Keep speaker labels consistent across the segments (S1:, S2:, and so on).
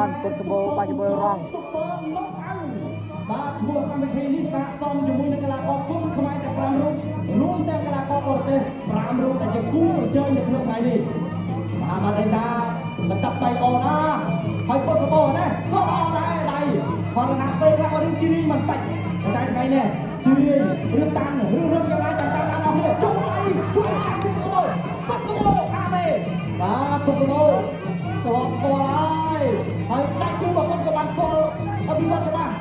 S1: อนปุตโบปัจจุบันรอง
S2: បាទឈ្មោះកម្មវិធីនេះសាកសមជាមួយនឹងកីឡាករគុំខ្មែរតែ5រូបរួមទាំងកីឡាករបរទេស5រូបដែលជាគូប្រជែងនៅក្នុងថ្ងៃនេះមហាម៉ាត់រេសាលំដាប់3ល្អណាស់ហើយពុតសបោណាក៏ល្អដែរដៃគាត់ថាពេលខ្លះគាត់រៀនជ្រាយមិនតិចតែថ្ងៃនេះជ្រាយរឿងតាំងរឿងរឹងយ៉ាងណាចាំតាមដល់គ្នាជួយដៃជួយអាពុតសបោអាមេបាទពុតសបោស្គាល់ហើយដៃគូរបស់គាត់ក៏បានស្គាល់អភិវឌ្ឍច្បាស់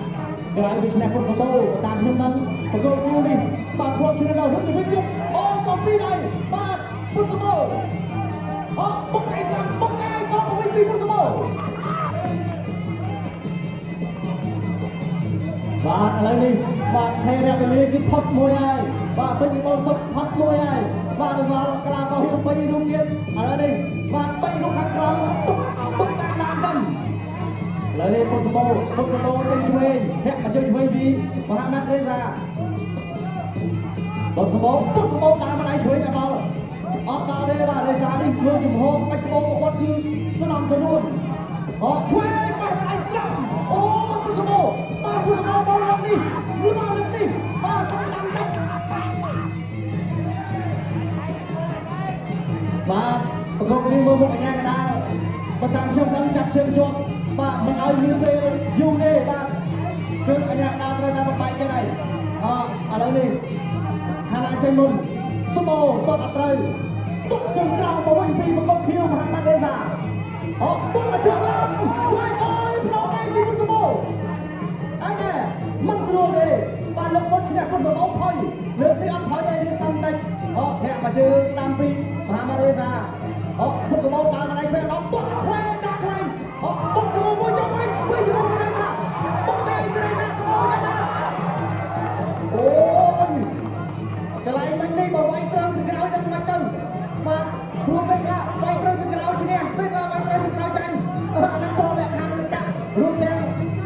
S2: ក្រៅពីឈ្នះពុតសបោតាមខ្ញុំនឹងប្រកបគូនេះបាទធ្លាប់ឈ្នះដល់រត់ទៅវិញទៀតអូក៏ពីរដៃបាទពុតសបោអូបុកឯងចាំបុកឯងមកវិញពីពុតសបោបាទឥឡូវនេះបាទថេរៈវេលាគឺផុតមួយហើយបាទពេញបោសុខផុតមួយហើយបាទដល់សល់កីឡាករហ៊ី3រូបទៀតឥឡូវនេះបាទ3រូបខាងក្រោមទុកតាមតាមសិនឥឡូវនេះពុតសបោចេញឆ្វេងធាក់មកជើងឆ្វេងពីមហាម៉ាត់រេសាពុតសបោតាមមកដៃឆ្វេងដល់អត់ដល់ទេបាទរេសានេះលើចំហបាច់ច្បោគាត់គឺស្នំសនួនអូឆ្វេងបាត់ដៃស្លាប់អូពុតសបោមកលើកនេះបាទសំខាន់តិចបាទប្រកបនេះមើលមុខអញ្ញាកដាលបើតាមខ្ញុំដឹងចាប់ជើងជាប់បាទមិនឲ្យមានពេលយូរទេបាទគឺអញ្ញាកដាលត្រូវតែបបែកចឹងហើយឥឡូវនេះខាងណាចេញមុនសមោតតអត់ត្រូវទុកជើងក្រោមមកវិញពីប្រកបខៀវមហាម៉ាត់រេសាទុកមកជើងក្រោមជួយអើយប្រោឯងពីសមោអញមិនស្រួលទេបាទលើកមុនឈ្នះពុតសបោថយលើកនេះអត់ថយទេរៀនតាមតិចធាក់មកជើងស្ដាំពីមហាម៉ាត់រេសាពុតសបោបានមកដៃឆ្វេងដល់ទុកឆ្វេងដាក់ឆ្វេងបុកទៅមួយចុះវិញជាមួយរេសាបុកទៅរេសាសបោយ៉ាងណាអូយកន្លែងមិញនេះបើវាយត្រូវពីក្រោយដល់មិនទៅបាទព្រោះពេលខ្លះវាយត្រូវពីក្រោយឈ្នះពេលខ្លះវាយត្រូវពីក្រោយចាញ់អានឹងតលក្ខខណ្ឌនឹងចាក់រួមទាំង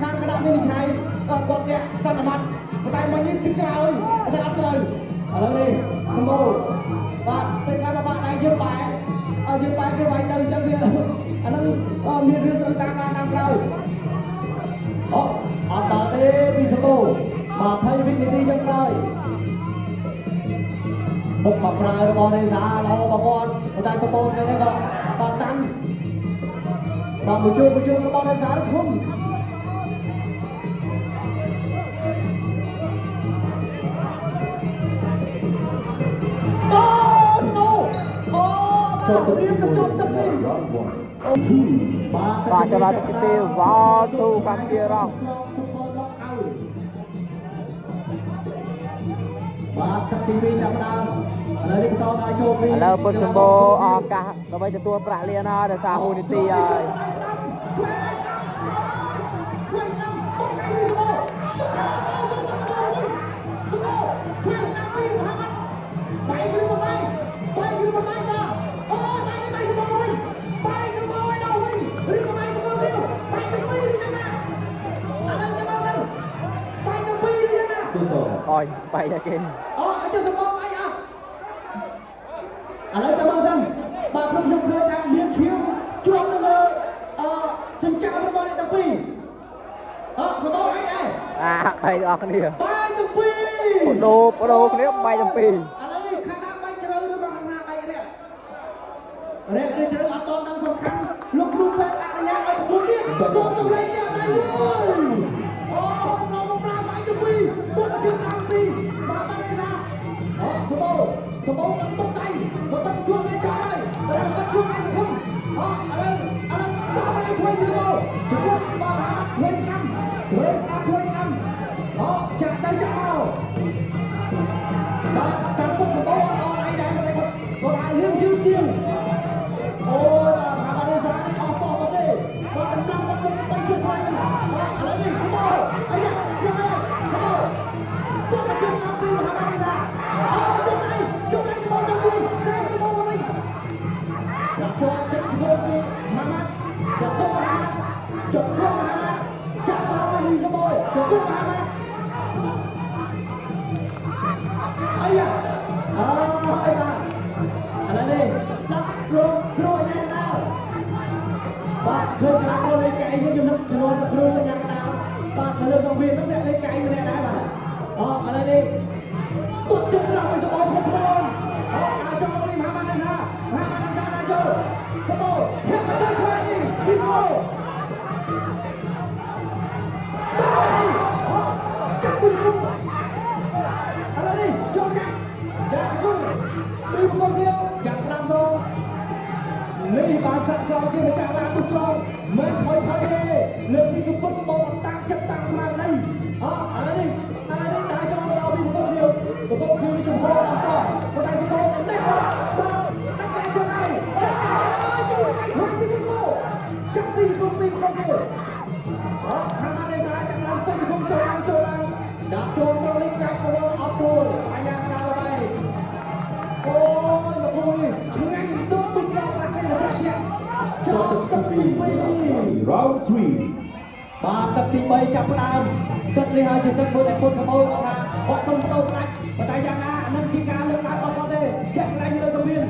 S2: ខាងគណៈវិនិច្ឆ័យគាត់អ្នកសន្មតតែមិញនេះពីក្រោយតែអត់ត្រូវឥឡូវនេះសម្បូរបាទពេលខ្លះបាក់ដៃយើងបែរគេវាយទៅចឹងវាអានឹងមានរឿងត្រូវតាមក្រោយអត់ដល់ទេពីសម្បូរ20វិនាទីចុងក្រោយបុកមកប្រើរបស់រេសាល្អបងប្អូនតែសម្បូរថ្ងៃនេះក៏បាទតាំងបាទមួយជួបរបស់រេសាធំចុះទៅនេះ
S1: បាទចលនាទីវ៉ាទូកម្ពុជារង
S2: បាទទឹកទី2ចាប់ដើមឥឡូវនេះបន្តដល់ចូលពីឥ
S1: ឡូវពុតសម្បូរឱកាសដើម្បីទទួលប្រាក់លានហើយដោយសារហូនីទីហើយអូយបាយតែគេ
S2: ចុះសម្បូរអីអត់ឥឡូវចាំមើលសិនបាទខ្ញុំឃើញថាមានឈាមជាប់នៅលើចិញ្ចើមរបស់អ្នកទាំងពីរសម្បូរអីដែរ
S1: បាយទាំងអស់គ្នា
S2: បាយទាំងពីរ
S1: បដូរគ្នាបាយទាំងពីរ
S2: ឥឡូវនេះខាងណាបាយជ្រៅឬក៏ខាងណាបាយរាក់ជ្រៅអត់តន់ដឹងសំខាន់លោកគ្រូពេទ្យអនុញ្ញាតឲ្យខ្លួនទៀតសូមសម្លេងទៀតដៃមួយមកប្រើបាយទាំងពីរទុកជើងខាងពីរបាទបាត់រេសាសម្បូរនឹងទុកដៃមកទុកជួបវាចោលហើយតែគាត់ជួបឯងសង្ឃឹមឥឡូវបាទដៃជួយពីមកជួបបាទហាត់ជួយស្ដាំចាក់ទៅចាក់មកបាទតាមពុកសម្បូរអត់អីដែរតែគាត់អាចលឿនយឺតជាងអូបាទហាត់រេសានេះអស់តោះមកទេបាទដំណាំមកទៅជុំហើយឥឡូវនេះសម្បូរអីយ៉ាងហើយសម្បូរទុកមកជើងខាងពីមហាម៉ាត់រេសាជុំឯងសម្បូរចាំទៀតក្រែងសម្បូរវិញដាក់ចូលចិត្តធ្វើពីមហាម៉ាត់ចាក់គុំមហាម៉ាត់ចាក់គុំមហាម៉ាត់ចាក់សោវិញសម្បូរចាក់គុំមហាម៉ាត់អីយ៉ាអីបាទឥឡូវនេះស្ដាប់គ្រូអញ្ញាកដាលបាទឃើញកីឡាករលេងកែ យើងជំនុំជំនួសគ្រូកញ្ញាកដាលបាទនៅលើសង្វៀននោះអ្នកលេងកៃម្នាក់ដែរបាទឥឡូវនេះទុតជើងក្រោយសម្បូរផងផងដល់ចូលនេះមហាម៉ាត់ណាដល់ចូលសម្បូរហេតុមកជួយពីសម្បូរចាប់ពីគុំឥឡូវនេះចូលចាប់គុំពីគុំវាចាប់ស្ដាំសូនេះបានសាក់សងជាម្ចាស់ឡានបុស្រុងមិនថយទេលើកនេះគឺពុតសម្បូរតាំងចិត្តតាំងស្មារតីឥឡូវនេះដើរចូលដល់ពីគុំវានេះចំហដល់តោះប៉ុន្តែសម្បូរនេះបាទដាក់តែចូលហើយចូលទៅជួយពីគុំចាប់ពីគុំវាខាងម៉ារេសាចាប់ឡើងសេគុំចូលឡើងដាក់ចូលចូលនេះកាច់ទៅអត់ទូលអញ្ញាកដាលហើយអូយមកគូនេះឆ្ងាញ់ទៅពីស្រុកអាសេនប្រជែកចូលទៅទី2
S3: round 3
S2: បាទទឹកទី3ចាប់ផ្ដើមទឹកនេះហើយជាទឹកមួយដែលពុតសម្បូរគាត់ថាគាត់សុំបដូរផ្ដាច់ប៉ុន្តែយ៉ាងណាអានឹងជាការលើកឡើងរបស់គាត់ទេជាក់ស្ដែងនៅលើសង្វៀនឥ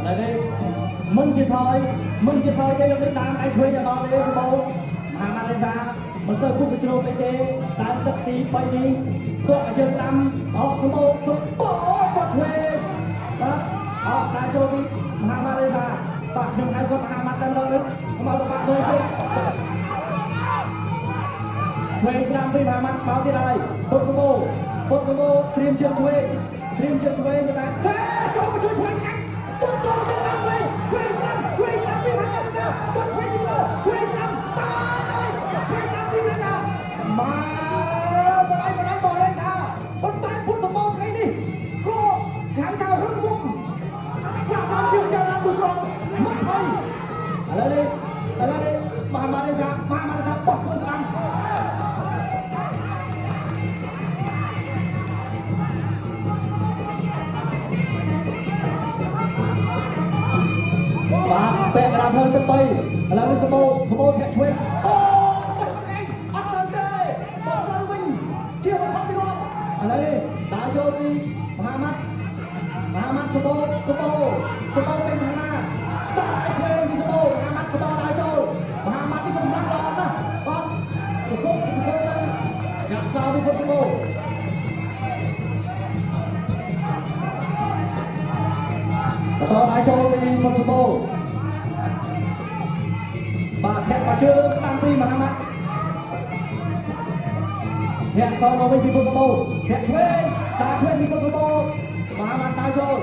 S2: ឡូវនេះមិនជាថយទេលើកនេះតាមដៃឆ្វេងទៅដល់ទេសម្បូរមហាម៉ាត់រេសាមិនសូវពុះកជ្រោមអីទេតាមទឹកទី3នេះគាត់ឲ្យយើងស្ដាំសម្បូរគាត់ឆ្វេងបាទដើរចូលពីមហាម៉ាត់រេសាបាទខ្ញុំហៅគាត់មហាម៉ាត់តែម្ដងនេះមកទៅបាក់មើលទេឆ្វេងស្ដាំពីមហាម៉ាត់មកទៀតហើយពុតសម្បូរត្រៀមជើងឆ្វេងមិនដែរចូលមកជួយឆ្វេងកាច់ទុតចូលទៅឡើងវិញឆ្វេងស្ដាំពីមហាម៉ាត់ទៅទុតឆ្វេងទៅឆ្វេងស្ដាំតើឆ្វេងស្ដាំពីរណាមកបដៃបងលេងថាប៉ុន្តែពុតសម្បូរថ្ងៃនេះក៏ខាងថារឹងមុំសាក់ជាងចាឡានបុស្រុងមិនអីឥឡូវនេះមហាម៉ាត់ទៅបោះខ្លួនស្ដាំបាទពាក់កណ្ដាលផ្លូវទឹក3ឥឡូវនេះសម្បូរធាក់ឆ្វេងអូបាត់ឯងអត់ត្រូវទេបោះត្រូវវិញជាបំផុតពីរាប់ឥឡូវនេះដើរចូលពីមហាម៉ាត់សម្បូរទៅខាងណាដាក់ឲ្យឆ្វេងពីសម្បូរមហាម៉ាត់បន្តដើរចូលមហាម៉ាត់នេះកម្លាំងល្អណាស់បាទប្រកបទៅកាក់សោពីពុតសម្បូរបន្តដើរចូលពីពុតសម្បូរបាទធាក់មកជើងស្ដាំពីមហាម៉ាត់ធាក់សងមកវិញពីពុតសម្បូរធាក់ឆ្វេងពីពុតសម្បូរមហាម៉ាត់ដើរចូល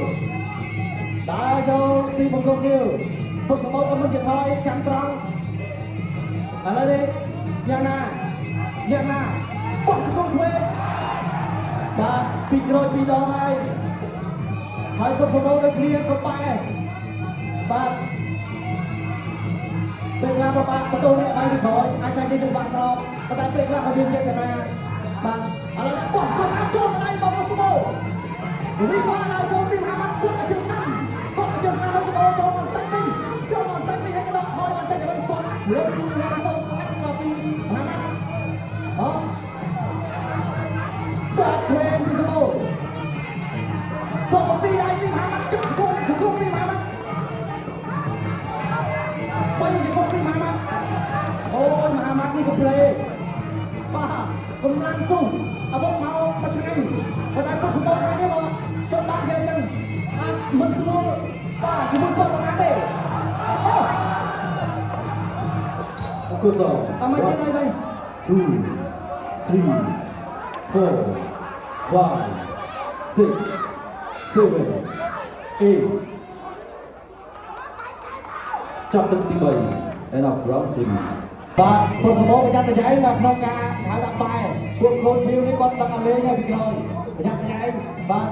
S2: ទីបង្គំនេះពុតសម្បូរក៏មិនជាថយចាំត្រង់ឥឡូវនេះយ៉ាងណាបោះបង្គំឆ្វេងបាទពីក្រូចពីរដងហើយពុតសម្បូរដូចគ្នាក៏បែរបាទពេលខ្លះបបាក់បន្ទោនេះបាយពីក្រោយអាចថាជាចង្វាក់ស្របប៉ុន្តែពេលខ្លះក៏មានចេតនាបាទឥឡូវបោះគាត់អាចចូលដៃរបស់ពុតសម្បូរវិវាទឲ្យចូលពីមហាម៉ាត់គាត់ជើងស្ដាំគាត់ជើងស្ដាំឲ្យចូលបន្តិចវិញឲ្យក៏ដកថយបន្តិចទៅវិញគាត់លើកពីមហាសូមមកពីមហាម៉ាត់គាត់ឆ្វេងពីសម្បូរចូលពីដៃពីមហាម៉ាត់ជុំពីមហាម៉ាត់បាយជុំពីមហាម៉ាត់អូយមហាម៉ាត់នេះក៏ព្រៃបាទកម្លាំងស៊ូអវុធមកឆ្ងាញ់ប៉ុន្តែពុតសម្បូរថ្ងៃនេះក៏ទៅបានគេចឹងអាចមិនស្រួលបាទជាមួយគាត់មិនអាចទេអូ
S3: អគុសល
S2: តាមមកទៀតហើយ
S3: 2 3 4 5 6 7 8ចាប់ទឹកទី3 and of round 3
S2: បាទពុតសម្បូរប្រយ័ត្នប្រយែងបាទក្នុងការហៅដាក់បែរពួកខ្លួនភីវនេះគាត់ដឹងអត់លេងហើយពីក្រោយប្រយ័ត្នប្រយែងបាទ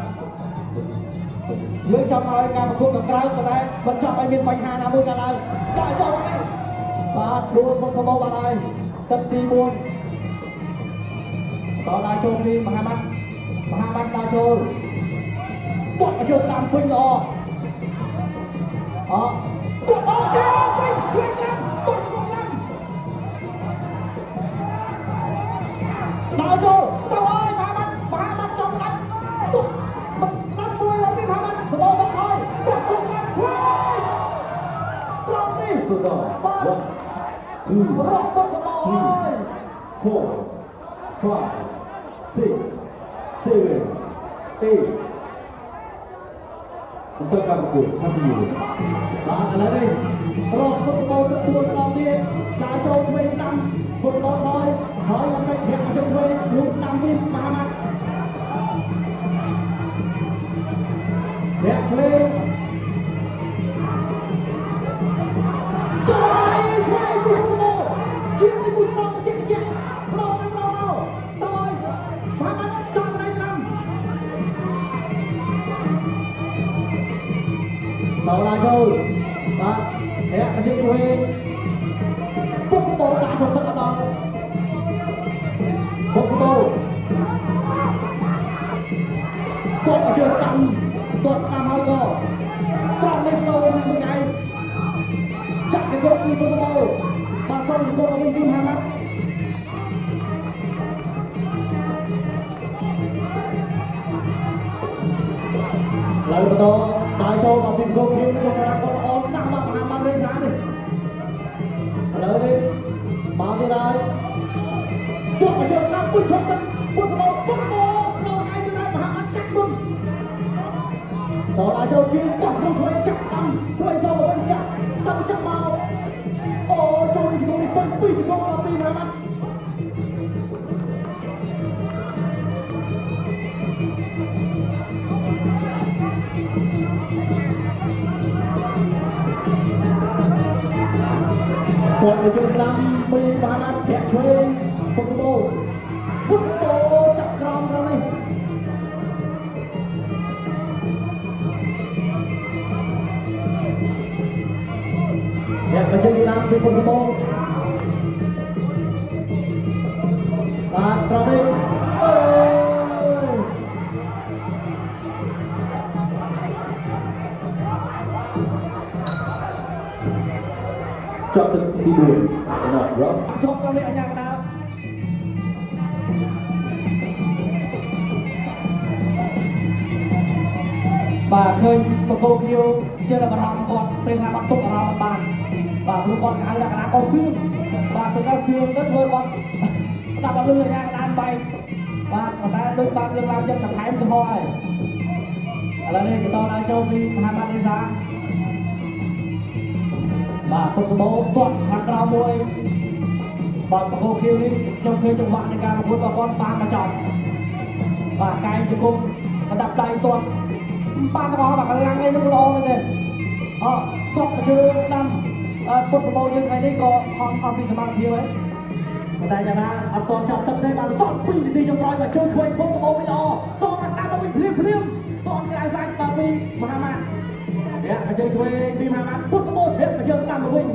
S2: យើងចង់ឲ្យការប្រកួតក៏ក្រៅប៉ុន្តែមិនចង់ឲ្យមានបញ្ហាណាមួយកើតឡើងដល់ចូលមកនេះបាទដួលពុតសម្បូរបាត់ហើយទឹកទី4តដើរចូលពីមហាម៉ាត់ដើរចូលបោះយកតាមពេញល្អបោះចូលពេញជួយស្ដាំបោះចូលស្ដាំដើរចូលទៅហើយមហាម៉ាត់ចូលផ្ដាច់ទុកស្ដាំមួយមកពីមហាម៉ាត់សម្បូរមកហើយបោះចូលស្ដាំជួយត្រង់នេះ
S3: គុសល
S2: បាទ
S3: two,
S2: រកពុកសម្បោអើយ
S3: 4, 5, 6, 7, 8 untuk kamu continue.
S2: បាទឥឡូវនេះរកពុកសម្បោទឹក4ម្ដងទៀតចាចូលឆ្វេងស្ដាំពុកសម្បោហើយបន្តិចធាក់មកចុះឆ្វេងរួមស្ដាំវិញមហាម៉ាត់ធាក់ឆ្វេងចូលឆ្វេងពុកសម្បោជាទីពុកសម្បោទៅជាប្រោទៅតើមហាម៉ាត់តើប្រៃស្ដាំតើឡាយចូលបាទធាក់មកចុះឆ្វេងពុកសម្បោដាក់ក្នុងទឹកអត់ដល់ពុកសម្បោគាត់មកជឿស្ដាំគាត់ស្ដាំហើយក៏ត្រង់នេះទៅនឹងមួយថ្ងៃចាក់ទៅចូលពីពុកសម្បោបាទសូមជម្រាបវិញពីមហាម៉ាត់ឡើយបន្តដើរចូលមកពីគោភៀវនេះក៏គាត់ល្អណាស់បាទមហាម៉ាត់រៀនសានេះឥឡូវនេះមកទៀតហើយគាត់មកជឿស្ដាំពុកធំទឹកពុកសម្បោដល់ឯងទៅដែរមហាម៉ាត់ចាក់មុនដល់ដើរចូលពីគាត់ធ្វើឆ្វេងចាក់ស្ដាំឆ្វេងសងមកវិញចាក់ទៅចាក់មកអូចូលពីជង្គង់នេះពេញពីជង្គង់មកពីមហាម៉ាត់គាត់មកជឿស្ដាំពីមហាម៉ាត់ធាក់ឆ្វេងពុកសម្បោចាក់ក្រោមត្រង់នេះធាក់មកជឿស្ដាំពីពុកសម្បោបាទត្រង់នេះអូយ
S3: Chọn từng tí buồn. And up round.
S2: ជាប់ត្រង់នេះអញ្ញាកណ្ដាលបាទឃើញបកគោភៀវជាអារម្មណ៍គាត់ពេលណាបាត់ទុកអារម្មណ៍បានបាទព្រោះគាត់ហៅលក្ខណៈកោសឿនបាទពេលណាសឿនទៅធ្វើគាត់ស្ដាប់អត់លឺអញ្ញាកណ្ដាលបែកបាទប៉ុន្តែដូចបានលើកឡើងចិត្តបន្ថែមទៅហោះហើយឥឡូវនេះបន្តឡើងចូលពីមហាម៉ាត់អេសាបាទពុកសម្បោទាត់ខាងក្រៅមួយបាទបកគោភៀវនេះខ្ញុំឃើញចង្វាក់នៃការប្រកួតរបស់គាត់បានមកចប់បាទកែងជង្គង់ระดับដៃទាត់បានរបស់បាទកម្លាំងនេះនឹងល្អមែនទេទាត់មកជើងស្ដាំពុកសម្បោយើងថ្ងៃនេះក៏ខំអស់ពីសមាធិហើយតែយ៉ាងណាអត់តចាប់ទឹកទេបានសល់2នាទីចុងក្រោយមកជើងឆ្វេងពុកសម្បោវិញល្អសងមកស្ដាំមកវិញភ្លាមទាត់ក្រៅសាច់បាទពីមហាម៉ាត់អ្នកមកជើងឆ្វេងពីមហាម៉ាត់ពុកសម្បោធាក់មកជើងស្ដាំមកវិញ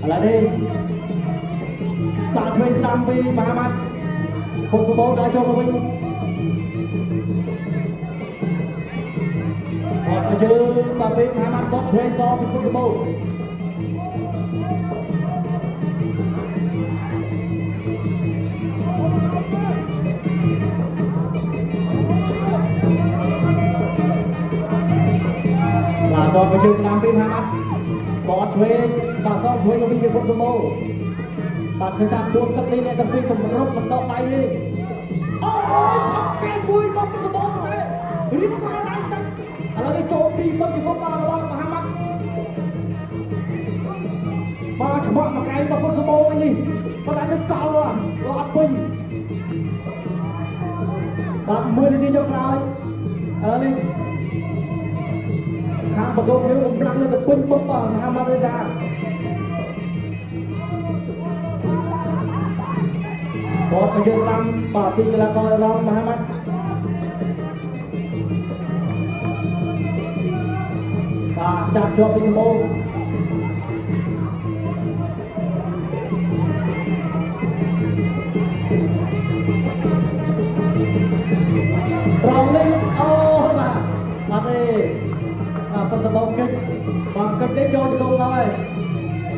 S2: ឥឡូវនេះដាក់ឆ្វេងស្ដាំពីមហាម៉ាត់ពុកសម្បោដើរចូលមកវិញអត់មកជើងបាទពីមហាម៉ាត់គាត់ឆ្វេងសងពីពុកសម្បោបាទដល់មកជើងស្ដាំពីមហាម៉ាត់បត់ឆ្វេងបាទសងឆ្វេងមកវិញពីពុកសម្បោបាទឃើញថាដួលទឹកនេះអ្នកទាំងពីរសម្រុបបន្តដៃនេះអូយអត់កែមួយមកពុកសម្បោតែរៀបកោដៃទឹកឥឡូវនេះចូលពីមើលជង្គង់បាទរបស់មហាម៉ាត់បាទច្បក់មកកែមកពុកសម្បោវិញនេះប៉ុន្តែនឹងកោអត់ពេញបាទ1នាទីចុងក្រោយឥឡូវនេះខាងបកគោភៀវកំពុងនៅតែពេញពុកបាទមហាម៉ាត់ទេតាគាត់មកជើងស្ដាំបាទពីកីឡាកររងមហាម៉ាត់បាទចាប់ជាប់ពីសម្បូរត្រង់នេះអូបាទអត់ទេប៉ុន្តែបងគិតបងគិតទេចូលជង្គង់ហើយ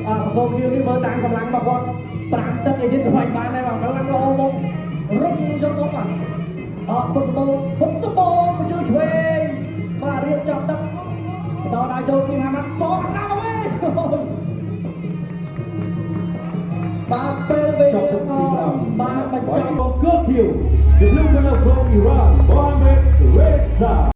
S2: បកគោភៀវនេះមើលតាមកម្លាំងរបស់គាត់5ទឹកអីទៀតទៅបានដែរបាទកម្លាំងល្អមករឹងយកមកបាទពុកសម្បោមកជើងឆ្វេងបាទរៀបចំទឹក តដៃចូលគីហាម៉ាត់តស្ដាប់មកវិញបាទពេលវេលាក៏បានបញ្ចប់
S3: Good kill. The blue corner from Iran, Mohammed Reza.